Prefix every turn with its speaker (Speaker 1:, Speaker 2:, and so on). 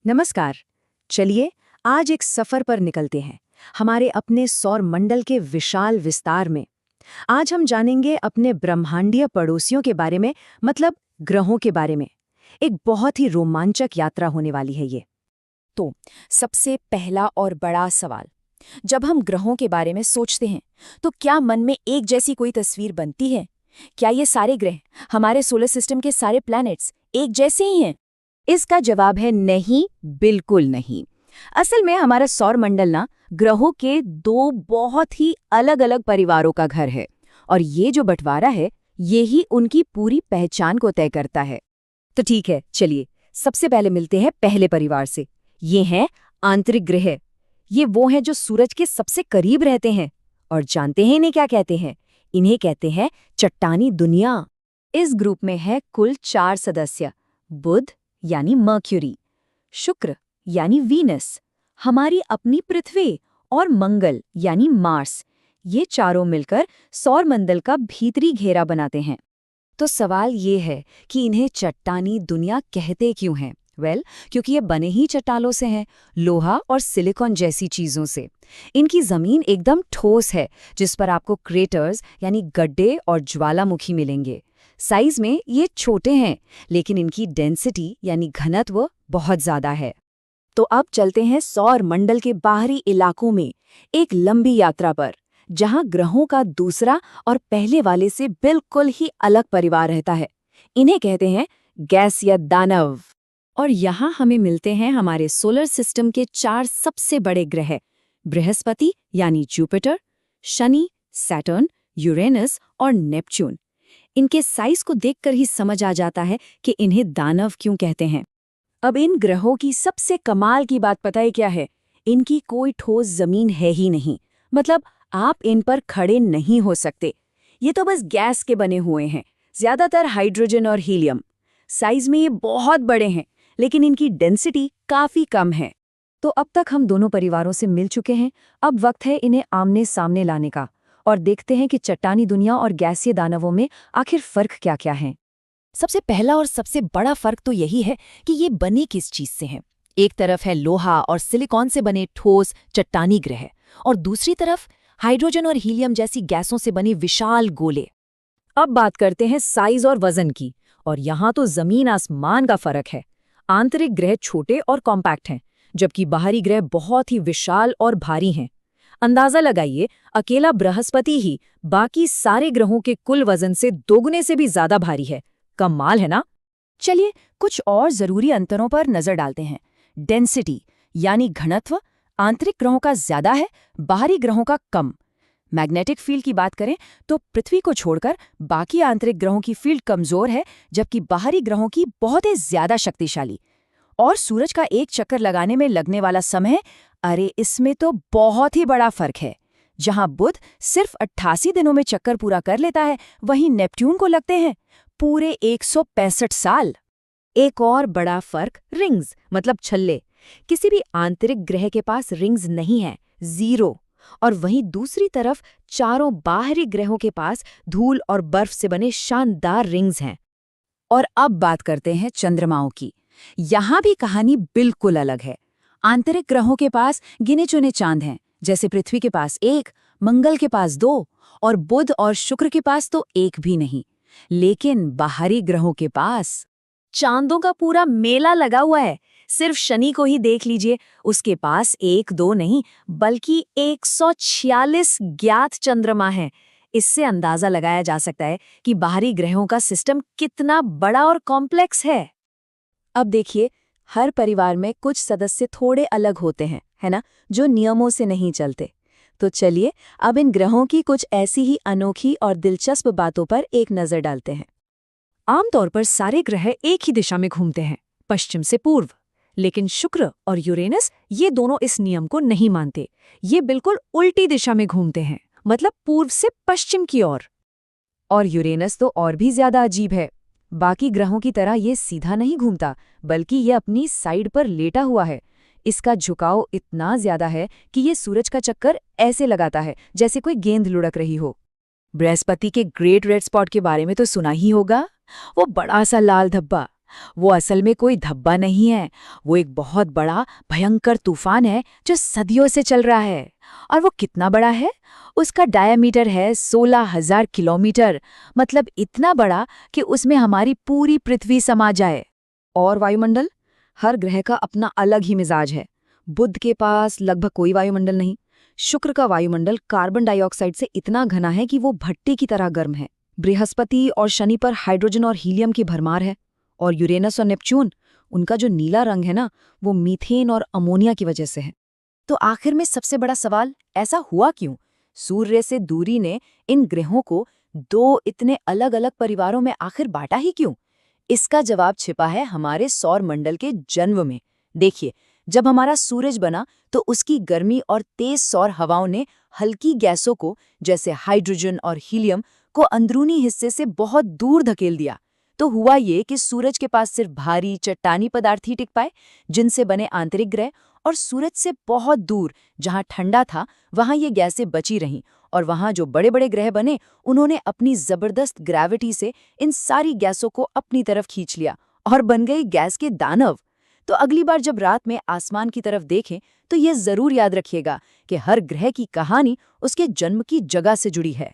Speaker 1: नमस्कार। चलिए आज एक सफर पर निकलते हैं हमारे अपने सौर मंडल के विशाल विस्तार में। आज हम जानेंगे अपने ब्रह्मांडीय पड़ोसियों के बारे में, मतलब ग्रहों के बारे में। एक बहुत ही रोमांचक यात्रा होने वाली है ये।
Speaker 2: तो सबसे पहला और बड़ा सवाल, जब हम ग्रहों के बारे में सोचते हैं तो क्या मन में एक जैसी कोई तस्वीर बनती है? क्या ये सारे ग्रह, हमारे सोलर सिस्टम के सारे प्लैनेट्स एक जैसे ही हैं?
Speaker 1: इसका जवाब है नहीं, बिल्कुल नहीं। असल में हमारा सौर मंडल ना ग्रहों के दो बहुत ही अलग अलग परिवारों का घर है, और ये जो बंटवारा है ये ही उनकी पूरी पहचान को तय करता है। तो ठीक है, चलिए सबसे पहले मिलते हैं पहले परिवार से। ये हैं आंतरिक ग्रह। ये वो हैं जो सूरज के सबसे करीब रहते हैं। और जानते हैं इन्हें क्या कहते हैं? इन्हें कहते हैं चट्टानी दुनिया। इस ग्रुप में है कुल 4 सदस्य। बुध यानी मर्क्यूरी, शुक्र यानी वीनस, हमारी अपनी पृथ्वी, और मंगल यानी मार्स। ये चारों मिलकर सौर मंडल का भीतरी घेरा बनाते हैं। तो सवाल ये है कि इन्हें चट्टानी दुनिया कहते क्यों हैं? क्योंकि ये बने ही चट्टानों से हैं, लोहा और सिलिकॉन जैसी चीजों से। इनकी जमीन एकदम ठोस है, जिस पर आपको क्रेटर्स यानी गड्ढे और ज्वालामुखी मिलेंगे। साइज में ये छोटे हैं, लेकिन इनकी डेंसिटी यानी घनत्व बहुत ज्यादा है। तो अब चलते हैं सौर मंडल के बाहरी इलाकों में एक लंबी यात्रा पर, जहां ग्रहों का दूसरा और पहले वाले से बिल्कुल ही अलग परिवार रहता है। इन्हें कहते हैं गैस या दानव। और यहाँ हमें मिलते हैं हमारे सोलर सिस्टम के 4 सबसे बड़े ग्रह, बृहस्पति यानी जुपिटर, शनि, सैटर्न, यूरेनस और नेपच्यून। इनके साइज को देखकर ही समझ आ जाता है कि इन्हें दानव क्यों कहते हैं। अब इन ग्रहों की सबसे कमाल की बात पता है क्या है? इनकी कोई ठोस जमीन है ही नहीं। मतलब आप इन पर खड़े नहीं हो सकते। ये तो बस गैस के बने हुए हैं, ज्यादातर हाइड्रोजन और हीलियम। साइज में ये बहुत बड़े हैं, लेकिन इनकी डेंसिटी काफी कम है। तो अब तक हम दोनों परिवारों से मिल चुके हैं। अब वक्त है इन्हें आमने सामने लाने का, और देखते हैं कि चट्टानी दुनिया और गैसीय दानवों में आखिर फर्क क्या-क्या है।
Speaker 2: सबसे पहला और सबसे बड़ा फर्क तो यही है कि ये बने किस चीज से हैं। एक तरफ है लोहा और सिलिकॉन से बने ठोस चट्टानी ग्रह, और दूसरी तरफ हाइड्रोजन और हीलियम जैसी गैसों से बने विशाल गोले।
Speaker 1: अब बात करते हैं साइज और वजन की, और यहाँ तो जमीन आसमान का फर्क है। आंतरिक ग्रह छोटे और कॉम्पैक्ट हैं, जबकि बाहरी ग्रह बहुत ही विशाल और भारी हैं। अंदाजा लगाइए, अकेला बृहस्पति ही बाकी सारे ग्रहों के कुल वजन से दोगुने से भी ज्यादा भारी है। कमाल है ना?
Speaker 2: चलिए कुछ और जरूरी अंतरों पर नजर डालते हैं। डेंसिटी यानी घनत्व आंतरिक ग्रहों का ज्यादा है, बाहरी ग्रहों का कम। मैग्नेटिक फील्ड की बात करें तो पृथ्वी को छोड़कर बाकी आंतरिक ग्रहों की फील्ड कमजोर है, जबकि बाहरी ग्रहों की बहुत ही ज्यादा शक्तिशाली। और सूरज का एक चक्कर लगाने में लगने वाला समय, अरे इसमें तो बहुत ही बड़ा फर्क है। जहां बुध सिर्फ 88 दिनों में चक्कर पूरा कर लेता है, वहीं नेपट्यून को लगते हैं पूरे 165 साल। एक और बड़ा फर्क रिंग्स मतलब छल्ले। किसी भी आंतरिक ग्रह के पास रिंग्स नहीं है, 0। और वहीं दूसरी तरफ चारों बाहरी ग्रहों के पास धूल और बर्फ से बने शानदार रिंग्स हैं। और अब बात करते हैं चंद्रमाओं की। यहाँ भी कहानी बिल्कुल अलग है। आंतरिक ग्रहों के पास गिने चुने चांद हैं, जैसे पृथ्वी के पास 1, मंगल के पास 2, और बुध और शुक्र के पास तो 1 भी नहीं। लेकिन बाहरी ग्रहों के पास चांदों का पूरा मेला लगा हुआ है। सिर्फ शनि को ही देख लीजिए, उसके पास 1-2 नहीं बल्कि 146 ज्ञात चंद्रमा हैं। इससे अंदाजा लगाया जा सकता है कि बाहरी ग्रहों का सिस्टम कितना बड़ा और कॉम्प्लेक्स है। अब देखिए, हर परिवार में कुछ सदस्य थोड़े अलग होते हैं, है ना, जो नियमों से नहीं चलते। तो चलिए अब इन ग्रहों की कुछ ऐसी ही अनोखी और दिलचस्प बातों पर एक नजर डालते हैं। आमतौर पर सारे ग्रह एक ही दिशा में घूमते हैं, पश्चिम से पूर्व। लेकिन शुक्र और यूरेनस ये दोनों इस नियम को नहीं मानते। ये बिल्कुल उल्टी दिशा में घूमते हैं, मतलब पूर्व से पश्चिम की ओर। और यूरेनस तो और भी ज्यादा अजीब है। बाकी ग्रहों की तरह ये सीधा नहीं घूमता, बल्कि ये अपनी साइड पर लेटा हुआ है। इसका झुकाव इतना ज्यादा है कि ये सूरज का चक्कर ऐसे लगाता है जैसे कोई गेंद लुढ़क रही हो।
Speaker 1: बृहस्पति के ग्रेट रेड स्पॉट के बारे में तो सुना ही होगा। वो बड़ा सा लाल धब्बा, वो असल में कोई धब्बा नहीं है, वो एक बहुत बड़ा भयंकर तूफान है जो सदियों से चल रहा है। और वो कितना बड़ा है? उसका डायमीटर है 16,000 किलोमीटर, मतलब इतना बड़ा कि उसमें हमारी पूरी पृथ्वी समा जाए।
Speaker 2: और वायुमंडल? हर ग्रह का अपना अलग ही मिजाज है। बुध के पास लगभग कोई वायुमंडल नहीं। शुक्र का वायुमंडल कार्बन डाइऑक्साइड से इतना घना है कि वो भट्टी की तरह गर्म है। बृहस्पति और शनि पर हाइड्रोजन और हीलियम की भरमार है। और यूरेनस और नेपच्यून, उनका जो नीला रंग है ना, वो मीथेन और अमोनिया की वजह से है। तो आखिर में सबसे बड़ा सवाल, ऐसा हुआ क्यों? सूर्य से दूरी ने इन ग्रहों को दो इतने अलग अलग परिवारों में आखिर बांटा ही क्यों? इसका जवाब छिपा है हमारे सौर मंडल के जन्म में। देखिए, जब हमारा सूरज बना तो उसकी गर्मी और तेज सौर हवाओं ने हल्की गैसों को, जैसे हाइड्रोजन और हीलियम, को अंदरूनी हिस्से से बहुत दूर धकेल दिया। तो हुआ ये कि सूरज के पास सिर्फ भारी चट्टानी पदार्थ ही टिक पाए, जिनसे बने आंतरिक ग्रह, और सूरज से बहुत दूर जहां ठंडा था वहां ये गैसें बची रहीं, और वहां जो बड़े बड़े ग्रह बने उन्होंने अपनी जबरदस्त ग्रेविटी से इन सारी गैसों को अपनी तरफ खींच लिया और बन गई गैस के दानव। तो अगली बार जब रात में आसमान की तरफ देखें तो ये जरूर याद रखिएगा कि हर ग्रह की कहानी उसके जन्म की जगह से जुड़ी है।